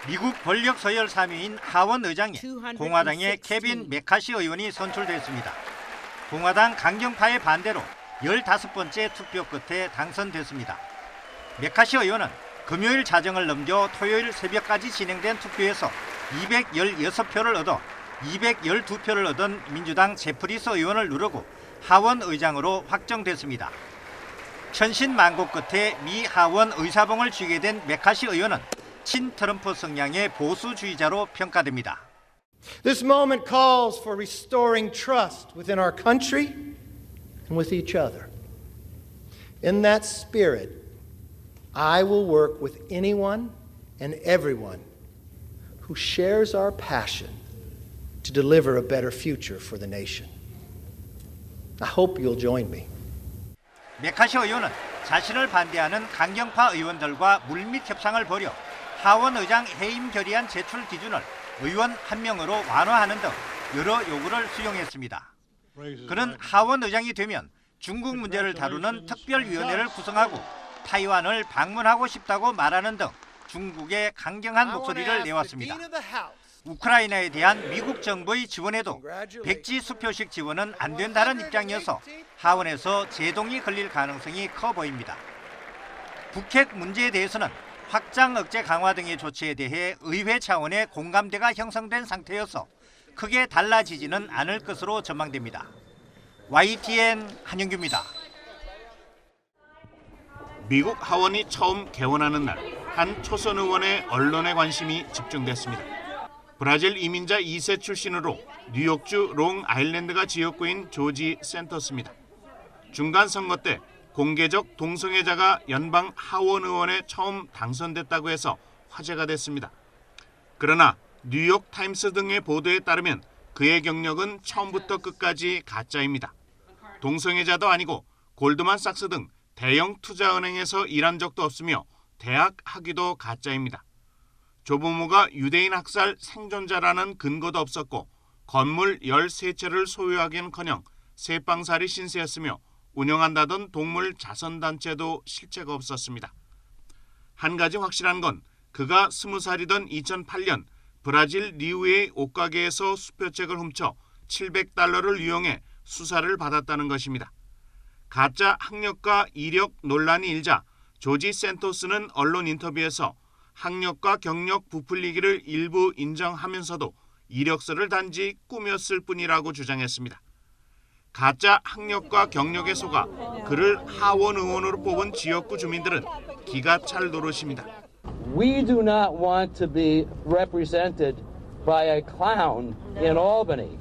미국 권력 서열 3위인 하원 의장에 공화당의 케빈 메카시 의원이 선출됐습니다. 공화당 강경파의 반대로 15번째 투표 끝에 당선됐습니다. 메카시 의원은 금요일 자정을 넘겨 토요일 새벽까지 진행된 투표에서 216표를 얻어 212표를 얻은 민주당 제프리스 의원을 누르고 하원 의장으로 확정됐습니다. 천신만고 끝에 미 하원 의사봉을 쥐게 된 메카시 의원은 친트럼프 성향의 보수주의자로 평가됩니다. This moment calls for restoring trust within our country and with each other. In that spirit, I will work with anyone and everyone who shares our passion to deliver a better future for the nation. I hope you'll join me. 메카시 의원은 자신을 반대하는 강경파 의원들과 물밑 협상을 벌여 하원 의장 해임 결의안 제출 기준을 의원 1명으로 완화하는 등 여러 요구를 수용했습니다. 그는 하원 의장이 되면 중국 문제를 다루는 특별위원회를 구성하고 타이완을 방문하고 싶다고 말하는 등 중국에 강경한 목소리를 내왔습니다. 우크라이나에 대한 미국 정부의 지원에도 백지 수표식 지원은 안 된다는 입장이어서 하원에서 제동이 걸릴 가능성이 커 보입니다. 북핵 문제에 대해서는 확장 억제 강화 등의 조치에 대해 의회 차원의 공감대가 형성된 상태여서 크게 달라지지는 않을 것으로 전망됩니다. YTN 한영규입니다. 미국 하원이 처음 개원하는 날, 한 초선 의원의 언론의 관심이 집중됐습니다. 브라질 이민자 2세 출신으로 뉴욕주 롱아일랜드가 지역구인 조지 센토스입니다. 중간 선거 때 공개적 동성애자가 연방 하원 의원에 처음 당선됐다고 해서 화제가 됐습니다. 그러나 뉴욕 타임스 등의 보도에 따르면 그의 경력은 처음부터 끝까지 가짜입니다. 동성애자도 아니고 골드만삭스 등 대형 투자은행에서 일한 적도 없으며 대학 학위도 가짜입니다. 조부모가 유대인 학살 생존자라는 근거도 없었고 건물 13채를 소유하기는커녕 세방살이 신세였으며 운영한다던 동물 자선단체도 실체가 없었습니다. 한 가지 확실한 건 그가 20살이던 2008년 브라질 리우의 옷가게에서 수표책을 훔쳐 $700를 유용해 수사를 받았다는 것입니다. 가짜 학력과 이력 논란이 일자 조지 센토스는 언론 인터뷰에서 학력과 경력 부풀리기를 일부 인정하면서도 이력서를 단지 꾸몄을 뿐이라고 주장했습니다. 가짜 학력과 경력에 속아 그를 하원 의원으로 뽑은 지역구 주민들은 기가 찰 노릇입니다. We do not want to be represented by a clown in Albany.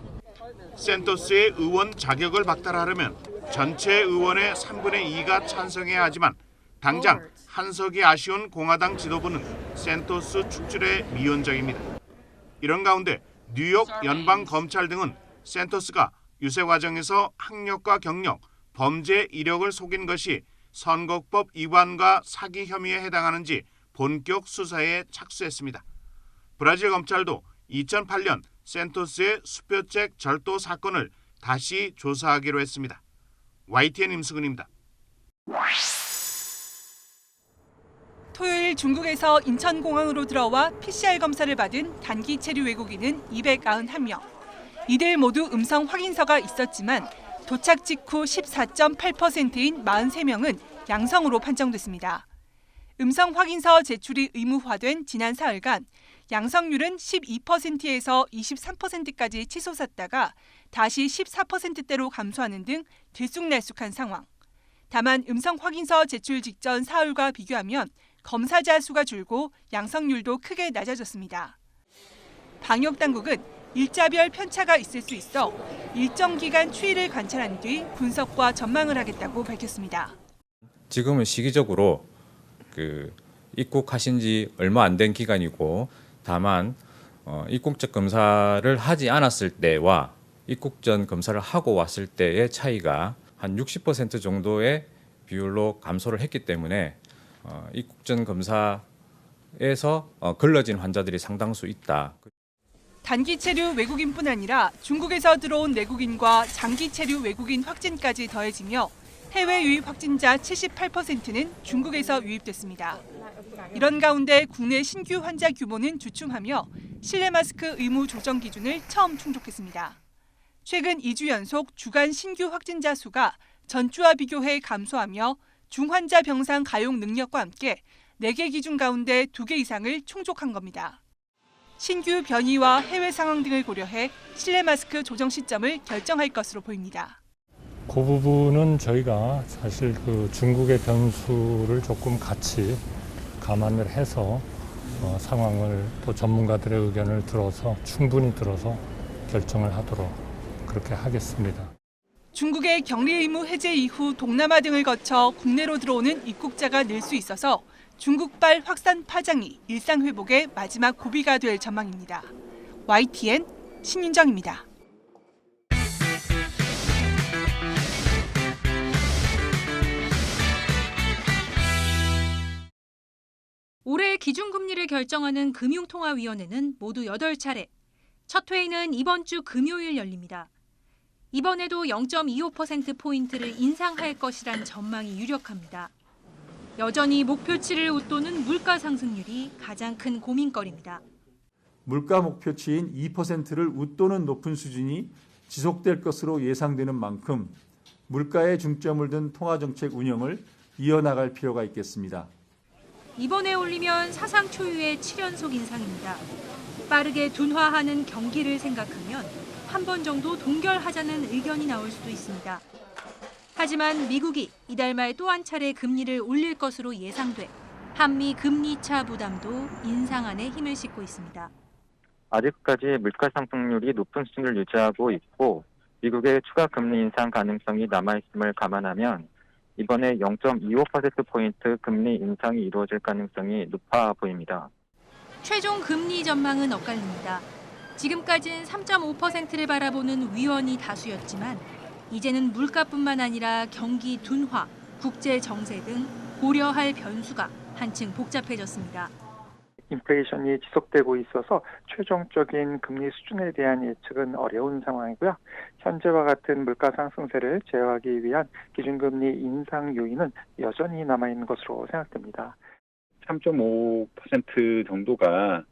센토스의 의원 자격을 박탈하려면 전체 의원의 3분의 2가 찬성해야 하지만 당장 한석이 아쉬운 공화당 지도부는 센토스 축출에 미온적입니다. 이런 가운데 뉴욕 연방검찰 등은 센토스가 유세 과정에서 학력과 경력, 범죄 이력을 속인 것이 선거법 위반과 사기 혐의에 해당하는지 본격 수사에 착수했습니다. 브라질 검찰도 2008년 센토스의 수표책 절도 사건을 다시 조사하기로 했습니다. YTN 임수근입니다. 토요일 중국에서 인천공항으로 들어와 PCR 검사를 받은 단기 체류 외국인은 291명. 이들 모두 음성 확인서가 있었지만 도착 직후 14.8%인 43명은 양성으로 판정됐습니다. 음성 확인서 제출이 의무화된 지난 사흘간 양성률은 12%에서 23%까지 치솟았다가 다시 14%대로 감소하는 등 들쑥날쑥한 상황. 다만 음성 확인서 제출 직전 사흘과 비교하면 검사자 수가 줄고 양성률도 크게 낮아졌습니다. 방역당국은 일자별 편차가 있을 수 있어 일정 기간 추이를 관찰한 뒤 분석과 전망을 하겠다고 밝혔습니다. 지금은 시기적으로 입국하신 지 얼마 안 된 기간이고 다만 입국적 검사를 하지 않았을 때와 입국 전 검사를 하고 왔을 때의 차이가 한 60% 정도의 비율로 감소를 했기 때문에 입국 전 검사에서 걸러진 환자들이 상당수 있다. 단기 체류 외국인뿐 아니라 중국에서 들어온 내국인과 장기 체류 외국인 확진까지 더해지며 해외 유입 확진자 78%는 중국에서 유입됐습니다. 이런 가운데 국내 신규 환자 규모는 주춤하며 실내 마스크 의무 조정 기준을 처음 충족했습니다. 최근 2주 연속 주간 신규 확진자 수가 전주와 비교해 감소하며 중환자 병상 가용 능력과 함께 4개 기준 가운데 2개 이상을 충족한 겁니다. 신규 변이와 해외 상황 등을 고려해 실내 마스크 조정 시점을 결정할 것으로 보입니다. 그 부분은 저희가 사실 그 중국의 변수를 조금 같이 감안을 해서 상황을 또 전문가들의 의견을 충분히 들어서 결정을 하도록 그렇게 하겠습니다. 중국의 격리 의무 해제 이후 동남아 등을 거쳐 국내로 들어오는 입국자가 늘 수 있어서 중국발 확산 파장이 일상 회복의 마지막 고비가 될 전망입니다. YTN 신윤정입니다. 올해 기준금리를 결정하는 금융통화위원회는 모두 8차례. 첫 회의는 이번 주 금요일 열립니다. 이번에도 0.25%포인트를 인상할 것이란 전망이 유력합니다. 여전히 목표치를 웃도는 물가 상승률이 가장 큰 고민거리입니다. 물가 목표치인 2%를 웃도는 높은 수준이 지속될 것으로 예상되는 만큼 물가에 중점을 둔 통화정책 운영을 이어나갈 필요가 있겠습니다. 이번에 올리면 사상 초유의 7연속 인상입니다. 빠르게 둔화하는 경기를 생각하면 한 번 정도 동결하자는 의견이 나올 수도 있습니다. 하지만 미국이 이달 말 또 한 차례 금리를 올릴 것으로 예상돼 한미 금리 차 부담도 인상안에 힘을 싣고 있습니다. 아직까지 물가 상승률이 높은 수준을 유지하고 있고 미국의 추가 금리 인상 가능성이 남아있음을 감안하면 이번에 0.25%포인트 금리 인상이 이루어질 가능성이 높아 보입니다. 최종 금리 전망은 엇갈립니다. 지금까진 3.5%를 바라보는 위원이 다수였지만 이제는 물가뿐만 아니라 경기 둔화, 국제 정세 등 고려할 변수가 한층 복잡해졌습니다. 인플레이션이 지속되고 있어서 최종적인 금리 수준에 대한 예측은 어려운 상황이고요. 현재와 같은 물가 상승세를 제어하기 위한 기준금리 인상 요인은 여전히 남아있는 것으로 생각됩니다. 3.5% 정도가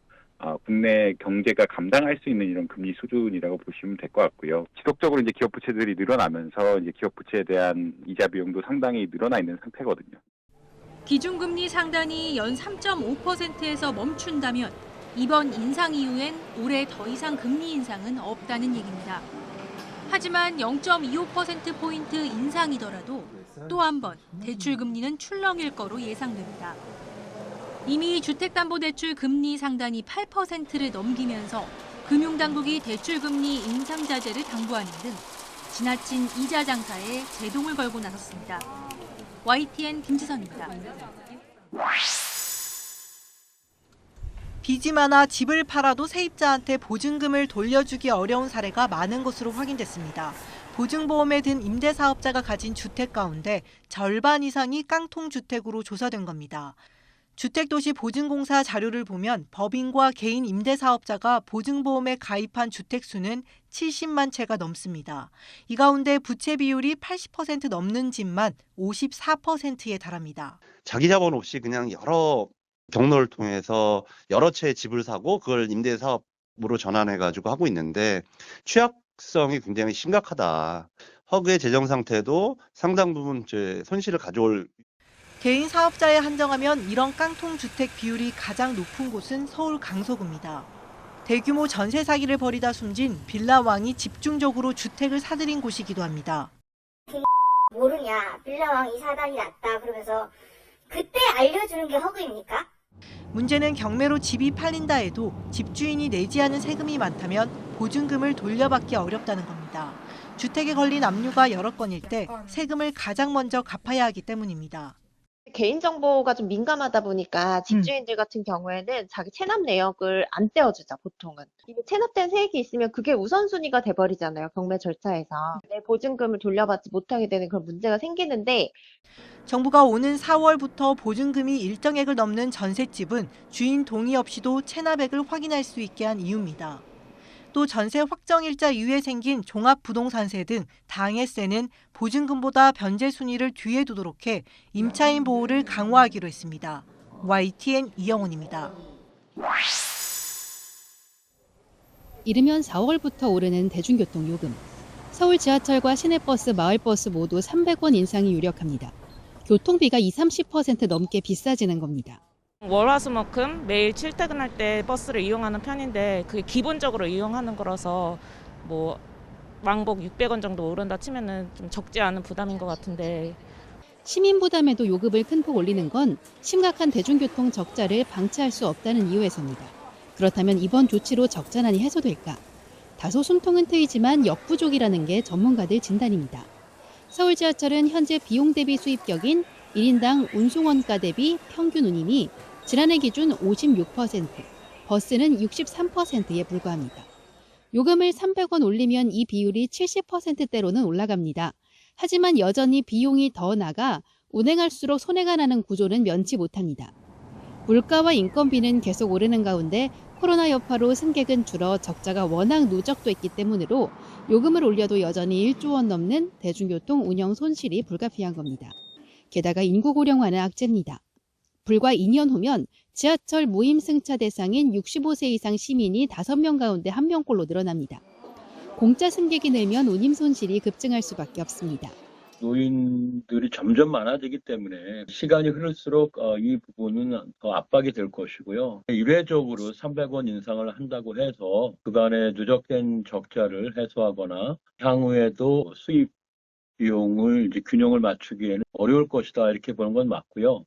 국내 경제가 감당할 수 있는 이런 금리 수준이라고 보시면 될 것 같고요. 지속적으로 이제 기업 부채들이 늘어나면서 이제 기업 부채에 대한 이자 비용도 상당히 늘어나 있는 상태거든요. 기준금리 상단이 연 3.5%에서 멈춘다면 이번 인상 이후엔 올해 더 이상 금리 인상은 없다는 얘기입니다. 하지만 0.25%포인트 인상이더라도 또 한 번 대출금리는 출렁일 거로 예상됩니다. 이미 주택담보대출 금리 상단이 8%를 넘기면서 금융당국이 대출금리 인상 자제를 당부하는 등 지나친 이자 장사에 제동을 걸고 나섰습니다. YTN 김지선입니다. 빚이 많아 집을 팔아도 세입자한테 보증금을 돌려주기 어려운 사례가 많은 것으로 확인됐습니다. 보증보험에 든 임대사업자가 가진 주택 가운데 절반 이상이 깡통주택으로 조사된 겁니다. 주택도시보증공사 자료를 보면 법인과 개인 임대사업자가 보증보험에 가입한 주택 수는 70만 채가 넘습니다. 이 가운데 부채 비율이 80% 넘는 집만 54%에 달합니다. 자기 자본 없이 그냥 여러 경로를 통해서 여러 채의 집을 사고 그걸 임대사업으로 전환해가지고 하고 있는데 취약성이 굉장히 심각하다. 허그의 재정 상태도 상당 부분 손실을 가져올. 개인 사업자에 한정하면 이런 깡통주택 비율이 가장 높은 곳은 서울 강서구입니다. 대규모 전세 사기를 벌이다 숨진 빌라왕이 집중적으로 주택을 사들인 곳이기도 합니다. 모르냐, 빌라왕 이사단이 났다 그러면서 그때 알려주는 게 허구입니까? 문제는 경매로 집이 팔린다 해도 집주인이 내지 않은 세금이 많다면 보증금을 돌려받기 어렵다는 겁니다. 주택에 걸린 압류가 여러 건일 때 세금을 가장 먼저 갚아야 하기 때문입니다. 개인정보가 좀 민감하다 보니까 집주인들 같은 경우에는 자기 체납 내역을 안 떼어주죠, 보통은. 이게 체납된 세액이 있으면 그게 우선순위가 돼버리잖아요, 경매 절차에서. 내 보증금을 돌려받지 못하게 되는 그런 문제가 생기는데 정부가 오는 4월부터 보증금이 일정액을 넘는 전셋집은 주인 동의 없이도 체납액을 확인할 수 있게 한 이유입니다. 또 전세 확정일자 이후에 생긴 종합부동산세 등 당해세는 보증금보다 변제 순위를 뒤에 두도록 해 임차인 보호를 강화하기로 했습니다. YTN 이영훈입니다. 이르면 4월부터 오르는 대중교통 요금. 서울 지하철과 시내버스, 마을버스 모두 300원 인상이 유력합니다. 교통비가 20-30% 넘게 비싸지는 겁니다. 월화수목금 매일 출퇴근할 때 버스를 이용하는 편인데 그게 기본적으로 이용하는 거라서 뭐 왕복 600원 정도 오른다 치면은 좀 적지 않은 부담인 것 같은데. 시민 부담에도 요금을 큰 폭 올리는 건 심각한 대중교통 적자를 방치할 수 없다는 이유에서입니다. 그렇다면 이번 조치로 적자난이 해소될까? 다소 숨통은 트이지만 역부족이라는 게 전문가들 진단입니다. 서울 지하철은 현재 비용 대비 수입격인 1인당 운송원가 대비 평균 운임이 지난해 기준 56%, 버스는 63%에 불과합니다. 요금을 300원 올리면 이 비율이 70%대로는 올라갑니다. 하지만 여전히 비용이 더 나가 운행할수록 손해가 나는 구조는 면치 못합니다. 물가와 인건비는 계속 오르는 가운데 코로나 여파로 승객은 줄어 적자가 워낙 누적됐기 때문으로 요금을 올려도 여전히 1조 원 넘는 대중교통 운영 손실이 불가피한 겁니다. 게다가 인구 고령화는 악재입니다. 불과 2년 후면 지하철 무임승차 대상인 65세 이상 시민이 5명 가운데 1명꼴로 늘어납니다. 공짜 승객이 늘면 운임 손실이 급증할 수밖에 없습니다. 노인들이 점점 많아지기 때문에 시간이 흐를수록 이 부분은 더 압박이 될 것이고요. 일회적으로 300원 인상을 한다고 해서 그간의 누적된 적자를 해소하거나 향후에도 수입 비용을 이제 균형을 맞추기에는 어려울 것이다 이렇게 보는 건 맞고요.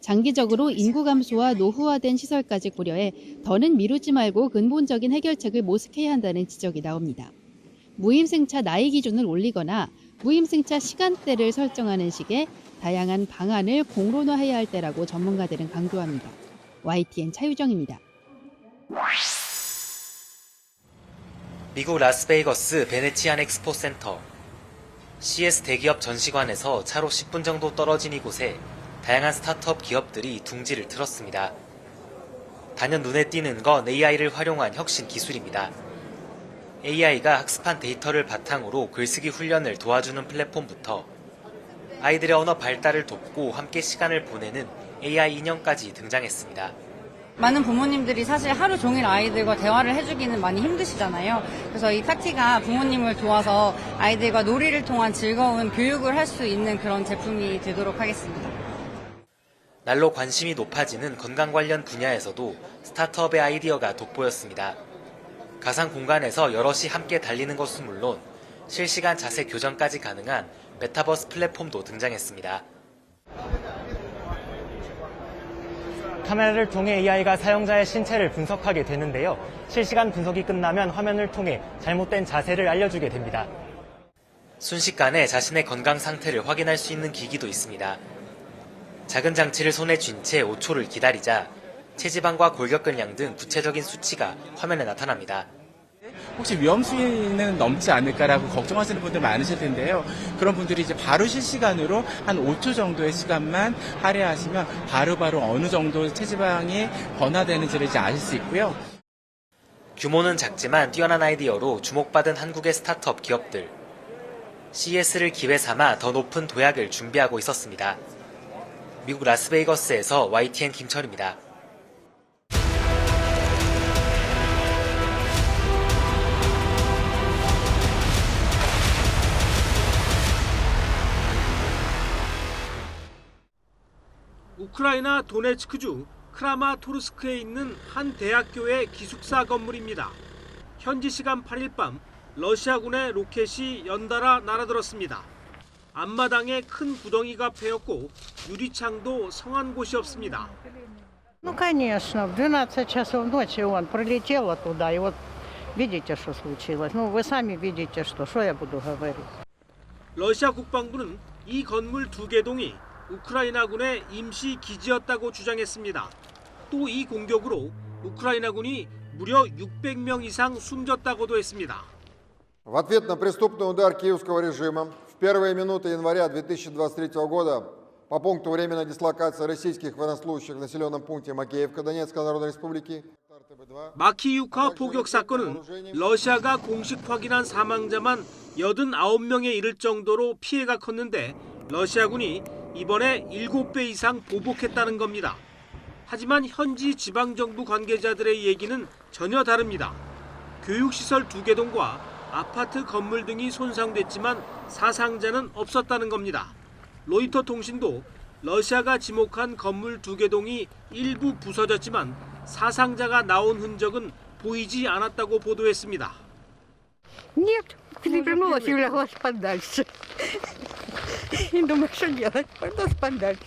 장기적으로 인구 감소와 노후화된 시설까지 고려해 더는 미루지 말고 근본적인 해결책을 모색해야 한다는 지적이 나옵니다. 무임승차 나이 기준을 올리거나 무임승차 시간대를 설정하는 식의 다양한 방안을 공론화해야 할 때라고 전문가들은 강조합니다. YTN 차유정입니다. 미국 라스베이거스 베네치안 엑스포 센터. CS 대기업 전시관에서 차로 10분 정도 떨어진 이곳에 다양한 스타트업 기업들이 둥지를 틀었습니다. 단연 눈에 띄는 건 AI를 활용한 혁신 기술입니다. AI가 학습한 데이터를 바탕으로 글쓰기 훈련을 도와주는 플랫폼부터 아이들의 언어 발달을 돕고 함께 시간을 보내는 AI 인형까지 등장했습니다. 많은 부모님들이 사실 하루 종일 아이들과 대화를 해주기는 많이 힘드시잖아요. 그래서 이 타티가 부모님을 도와서 아이들과 놀이를 통한 즐거운 교육을 할 수 있는 그런 제품이 되도록 하겠습니다. 날로 관심이 높아지는 건강 관련 분야에서도 스타트업의 아이디어가 돋보였습니다. 가상 공간에서 여럿이 함께 달리는 것은 물론 실시간 자세 교정까지 가능한 메타버스 플랫폼도 등장했습니다. 카메라를 통해 AI가 사용자의 신체를 분석하게 되는데요. 실시간 분석이 끝나면 화면을 통해 잘못된 자세를 알려주게 됩니다. 순식간에 자신의 건강 상태를 확인할 수 있는 기기도 있습니다. 작은 장치를 손에 쥔 채 5초를 기다리자 체지방과 골격근량 등 구체적인 수치가 화면에 나타납니다. 혹시 위험 수위는 넘지 않을까라고 걱정하시는 분들 많으실 텐데요. 그런 분들이 이제 바로 실시간으로 한 5초 정도의 시간만 할애하시면 바로바로 어느 정도 체지방이 변화되는지를 이제 아실 수 있고요. 규모는 작지만 뛰어난 아이디어로 주목받은 한국의 스타트업 기업들. CES를 기회 삼아 더 높은 도약을 준비하고 있었습니다. 미국 라스베이거스에서 YTN 김철입니다. 우크라이나 도네츠크주 크라마토르스크에 있는 한 대학교의 기숙사 건물입니다. 현지 시간 8일 밤 러시아군의 로켓이 연달아 날아들었습니다. 앞마당에 큰 구덩이가 패였고 유리창도 성한 곳이 없습니다. Конечно, в 12 часов ночи он прилетел оттуда, и вот видите, что случилось. Вы сами видите, что я буду говорить. 러시아 국방부는 이 건물 2개 동이 우크라이나군의 임시 기지였다고 주장했습니다. 또 이 공격으로 우크라이나군이 무려 600명 이상 숨졌다고도 했습니다. В ответ на преступный удар киевского режима в первые минуты января 2023 года по пункту временной дислокации российских военнослужащих в населенном пункте Макеевка Донецкой Народной Республики 마키유카 포격 사건은 러시아가 공식 확인한 사망자만 89명에 이를 정도로 피해가 컸는데 러시아군이 이번에 7배 이상 보복했다는 겁니다. 하지만 현지 지방정부 관계자들의 얘기는 전혀 다릅니다. 교육시설 2개 동과 아파트 건물 등이 손상됐지만 사상자는 없었다는 겁니다. 로이터 통신도 러시아가 지목한 건물 2개 동이 일부 부서졌지만 사상자가 나온 흔적은 보이지 않았다고 보도했습니다. Нет, перевернулась и улеглась подальше. Не думаю, что делать, пойду подальше.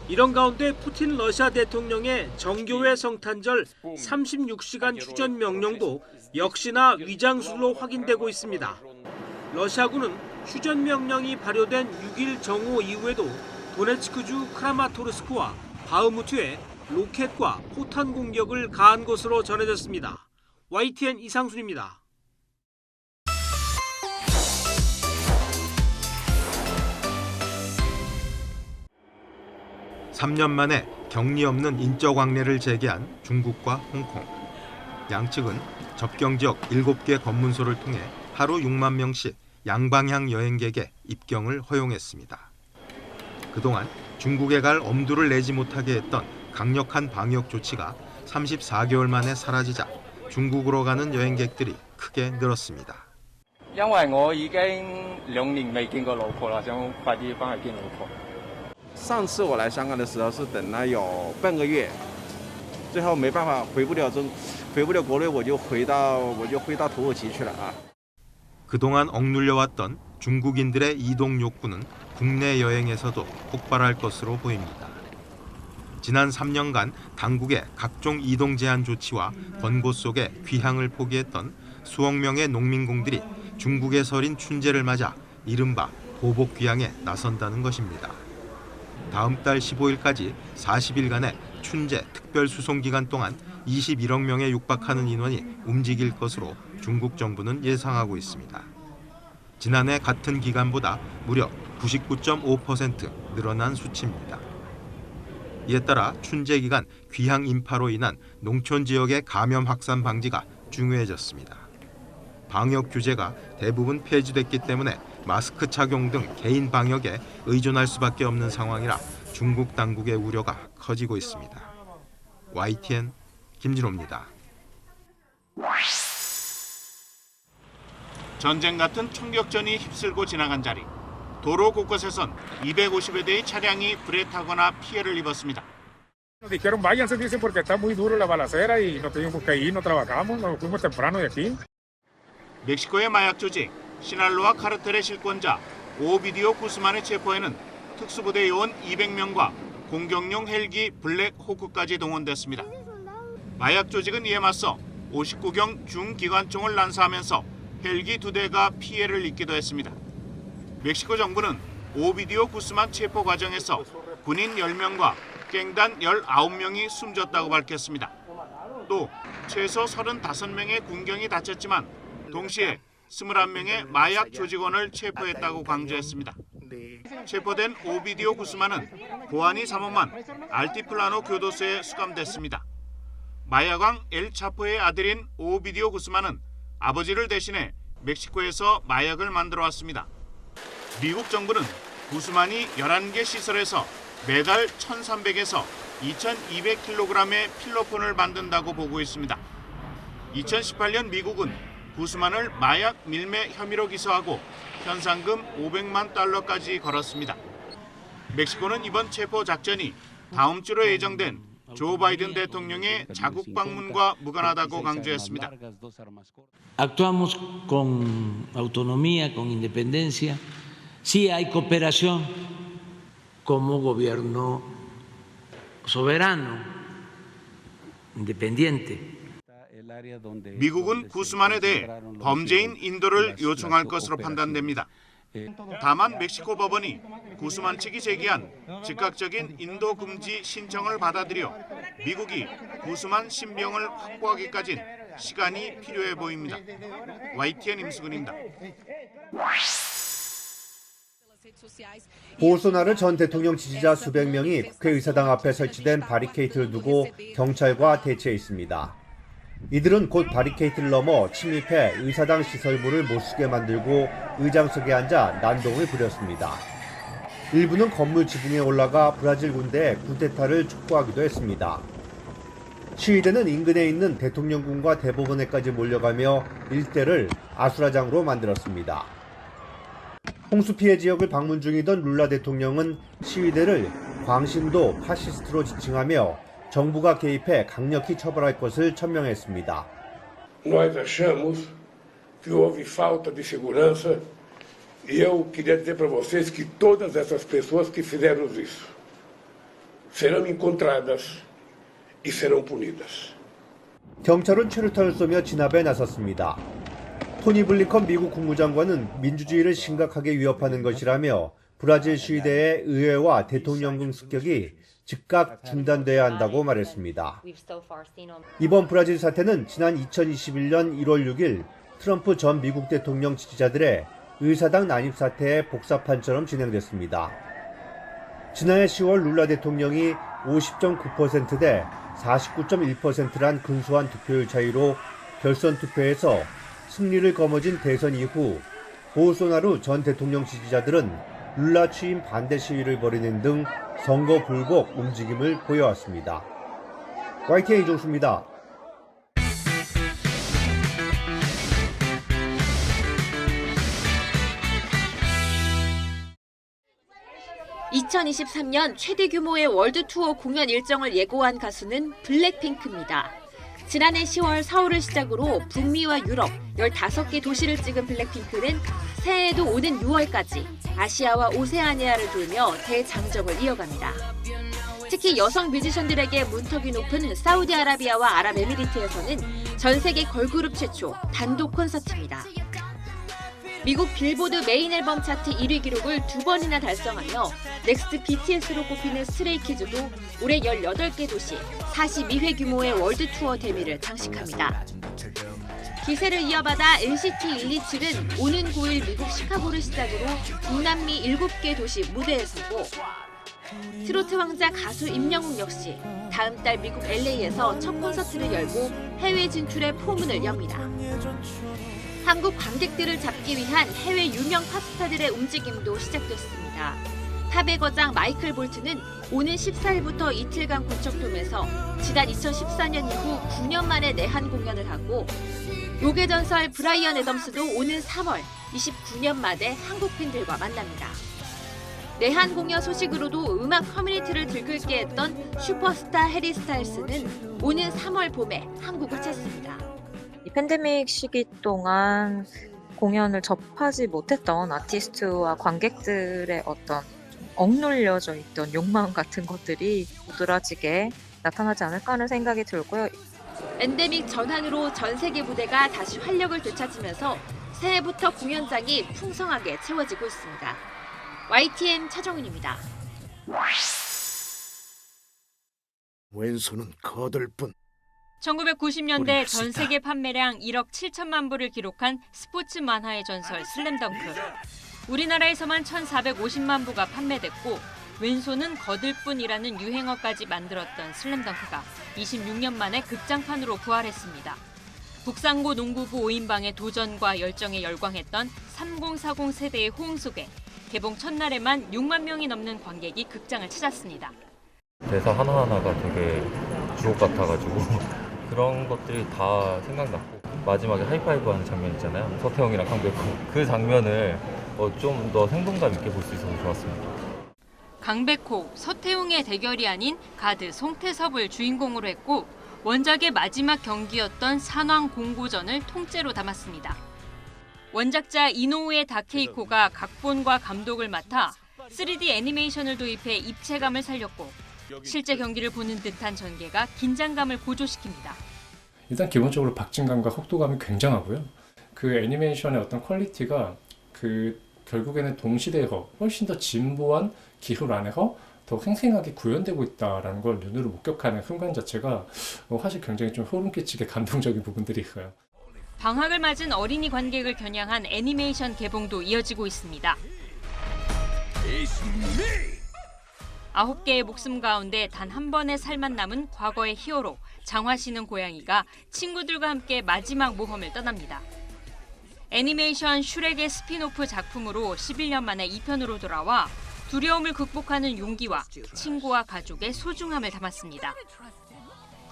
이런 가운데 푸틴 러시아 대통령의 정교회 성탄절 36시간 휴전 명령도 역시나 위장술로 확인되고 있습니다. 러시아군은 휴전 명령이 발효된 6일 정오 이후에도 도네츠크주 크라마토르스크와 바흐무트에 로켓과 포탄 공격을 가한 것으로 전해졌습니다. YTN 이상순입니다. (3년) 만에 격리 없는 인적 왕래를 재개한 중국과 홍콩. 양측은 접경 지역 7개 검문소를 통해 하루 6만 명씩 양방향 여행객의 입경을 허용했습니다. 그동안 중국에 갈 엄두를 내지 못하게 했던 강력한 방역 조치가 34개월 만에 사라지자 중국으로 가는 여행객들이 크게 늘었습니다. 因為我已經2年未見過老婆啦，想快啲翻去見老婆。上次我来香港的时候是等了有半个月，最后没办法回不了国内，我就回到土耳其去了啊。 그동안 억눌려왔던 중국인들의 이동 욕구는 국내 여행에서도 폭발할 것으로 보입니다. 지난 3년간 당국의 각종 이동 제한 조치와 권고 속에 귀향을 포기했던 수억 명의 농민공들이 중국에 서린 춘제를 맞아 이른바 보복 귀향에 나선다는 것입니다. 다음 달 15일까지 40일간의 춘제 특별수송기간 동안 21억 명에 육박하는 인원이 움직일 것으로 중국 정부는 예상하고 있습니다. 지난해 같은 기간보다 무려 99.5% 늘어난 수치입니다. 이에 따라 춘제 기간 귀향 인파로 인한 농촌 지역의 감염 확산 방지가 중요해졌습니다. 방역 규제가 대부분 폐지됐기 때문에 마스크 착용 등 개인 방역에 의존할 수밖에 없는 상황이라 중국 당국의 우려가 커지고 있습니다. YTN 김진호입니다. 전쟁 같은 총격전이 휩쓸고 지나간 자리. 도로 곳곳에선 250여 대의 차량이 불에 타거나 피해를 입었습니다. Dijeron váyanse, dicen, porque está muy duro la balacera y nos tuvimos que ir, no trabajamos, nos fuimos temprano de aquí. 멕시코의 마약 조직 시날로아 카르텔의 실권자 오비디오 구스만의 체포에는 특수부대 요원 200명과 공격용 헬기 블랙 호크까지 동원됐습니다. 마약 조직은 이에 맞서 59경 중기관총을 난사하면서 헬기 2대가 피해를 입기도 했습니다. 멕시코 정부는 오비디오 구스만 체포 과정에서 군인 10명과 갱단 19명이 숨졌다고 밝혔습니다. 또 최소 35명의 군경이 다쳤지만 동시에 21명의 마약 조직원을 체포했다고 강조했습니다. 체포된 오비디오 구스만은 고아니 사모만 알티플라노 교도소에 수감됐습니다. 마약왕 엘 차포의 아들인 오비디오 구스만은 아버지를 대신해 멕시코에서 마약을 만들어 왔습니다. 미국 정부는 구스만이 11개 시설에서 매달 1,300에서 2,200kg의 필로폰을 만든다고 보고 있습니다. 2018년 미국은 구스만을 마약 밀매 혐의로 기소하고 현상금 500만 달러까지 걸었습니다. 멕시코는 이번 체포 작전이 다음 주로 예정된 조 바이든 대통령의 자국 방문과 무관하다고 강조했습니다. Actuamos con autonomía, con independencia. Sí hay cooperación como gobierno soberano, independiente. 미국은 구스만에 대해 범죄인 인도를 요청할 것으로 판단됩니다. 다만 멕시코 법원이 구스만 측이 제기한 즉각적인 인도 금지 신청을 받아들여 미국이 구스만 신병을 확보하기까진 시간이 필요해 보입니다. YTN 임수근입니다. 보소나루 전 대통령 지지자 수백 명이 국회의사당 앞에 설치된 바리케이트를 두고 경찰과 대치했습니다. 이들은 곧 바리케이트를 넘어 침입해 의사당 시설물을 못쓰게 만들고 의장석에 앉아 난동을 부렸습니다. 일부는 건물 지붕에 올라가 브라질 군대의 쿠데타를 촉구하기도 했습니다. 시위대는 인근에 있는 대통령궁과 대법원에까지 몰려가며 일대를 아수라장으로 만들었습니다. 홍수 피해 지역을 방문 중이던 룰라 대통령은 시위대를 광신도 파시스트로 지칭하며 정부가 개입해 강력히 처벌할 것을 천명했습니다. Nós achamos que houve falta de segurança e eu queria dizer para vocês que todas essas pessoas que fizeram isso serão encontradas e serão punidas. 경찰은 최루탄을 쏘며 진압에 나섰습니다. 토니 블링컨 미국 국무장관은 민주주의를 심각하게 위협하는 것이라며 브라질 시위대의 의회와 대통령궁 습격이 즉각 중단돼야 한다고 말했습니다. 이번 브라질 사태는 지난 2021년 1월 6일 트럼프 전 미국 대통령 지지자들의 의사당 난입 사태의 복사판처럼 진행됐습니다. 지난해 10월 룰라 대통령이 50.9%대 49.1%란 근소한 득표율 차이로 결선 투표에서 승리를 거머쥔 대선 이후 보소나루 전 대통령 지지자들은 룰라 취임 반대 시위를 벌이는 등 선거 불복 움직임을 보여왔습니다. YTN 이종수입니다. (2023년) 최대 규모의 월드 투어 공연 일정을 예고한 가수는 블랙핑크입니다. 지난해 10월 서울을 시작으로 북미와 유럽 15개 도시를 찍은 블랙핑크는 새해에도 오는 6월까지 아시아와 오세아니아를 돌며 대장정을 이어갑니다. 특히 여성 뮤지션들에게 문턱이 높은 사우디아라비아와 아랍에미리트에서는 전 세계 걸그룹 최초 단독 콘서트입니다. 미국 빌보드 메인 앨범 차트 1위 기록을 2번이나 달성하며 넥스트 BTS로 꼽히는 스트레이키즈도 올해 18개 도시 42회 규모의 월드 투어 데뷔를 장식합니다. 기세를 이어받아 NCT 127은 오는 9일 미국 시카고를 시작으로 북남미 7개 도시 무대에 서고 트로트 왕자 가수 임영웅 역시 다음 달 미국 LA에서 첫 콘서트를 열고 해외 진출의 포문을 엽니다. 한국 관객들을 잡기 위한 해외 유명 팝스타들의 움직임도 시작됐습니다. 팝의 거장 마이클 볼트는 오는 14일부터 이틀간 고척돔에서 지난 2014년 이후 9년 만에 내한 공연을 하고 록의 전설 브라이언 애덤스도 오는 3월 29년 만에 한국 팬들과 만납니다. 내한 공연 소식으로도 음악 커뮤니티를 들끓게 했던 슈퍼스타 해리 스타일스는 오는 3월 봄에 한국을 찾습니다. 이 팬데믹 시기 동안 공연을 접하지 못했던 아티스트와 관객들의 어떤 억눌려져 있던 욕망 같은 것들이 도드라지게 나타나지 않을까 하는 생각이 들고요. 엔데믹 전환으로 전 세계 무대가 다시 활력을 되찾으면서 새해부터 공연장이 풍성하게 채워지고 있습니다. YTN 차정은입니다. 왼손은 거들 뿐. 1990년대 전 세계 판매량 1억 7천만 부를 기록한 스포츠 만화의 전설 슬램덩크. 우리나라에서만 1,450만 부가 판매됐고 왼손은 거들 뿐이라는 유행어까지 만들었던 슬램덩크가 26년 만에 극장판으로 부활했습니다. 북상고 농구부 5인방의 도전과 열정에 열광했던 3040 세대의 호응 속에 개봉 첫날에만 6만 명이 넘는 관객이 극장을 찾았습니다. 대사 하나하나가 되게 주옥 같아가지고 그런 것들이 다 생각났고 마지막에 하이파이브하는 장면 있잖아요. 서태웅이랑 강백호. 그 장면을 좀 더 생동감 있게 볼 수 있어서 좋았습니다. 강백호, 서태웅의 대결이 아닌 가드 송태섭을 주인공으로 했고 원작의 마지막 경기였던 산왕 공고전을 통째로 담았습니다. 원작자 이노우에 다케이코가 각본과 감독을 맡아 3D 애니메이션을 도입해 입체감을 살렸고 실제 경기를 보는 듯한 전개가 긴장감을 고조시킵니다. 일단 기본적으로 박진감과 속도감이 굉장하고요. 그 애니메이션의 어떤 퀄리티가 결국에는 동시대의 훨씬 더 진보한 기술 안에서 더 생생하게 구현되고 있다는 걸 눈으로 목격하는 순간 자체가 사실 굉장히 좀 소름 끼치게 감동적인 부분들이 있어요. 방학을 맞은 어린이 관객을 겨냥한 애니메이션 개봉도 이어지고 있습니다. 9개의 목숨 가운데 단 한 번의 살만 남은 과거의 히어로 장화 씨는 고양이가 친구들과 함께 마지막 모험을 떠납니다. 애니메이션 슈렉의 스핀오프 작품으로 11년 만에 2편으로 돌아와 두려움을 극복하는 용기와 친구와 가족의 소중함을 담았습니다.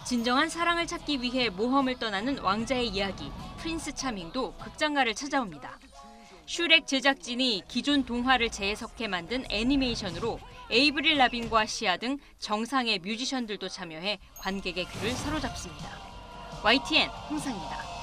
진정한 사랑을 찾기 위해 모험을 떠나는 왕자의 이야기 프린스 차밍도 극장가를 찾아옵니다. 슈렉 제작진이 기존 동화를 재해석해 만든 애니메이션으로 에이브릴 라빈과 시아 등 정상의 뮤지션들도 참여해 관객의 귀를 사로잡습니다. YTN 홍상입니다.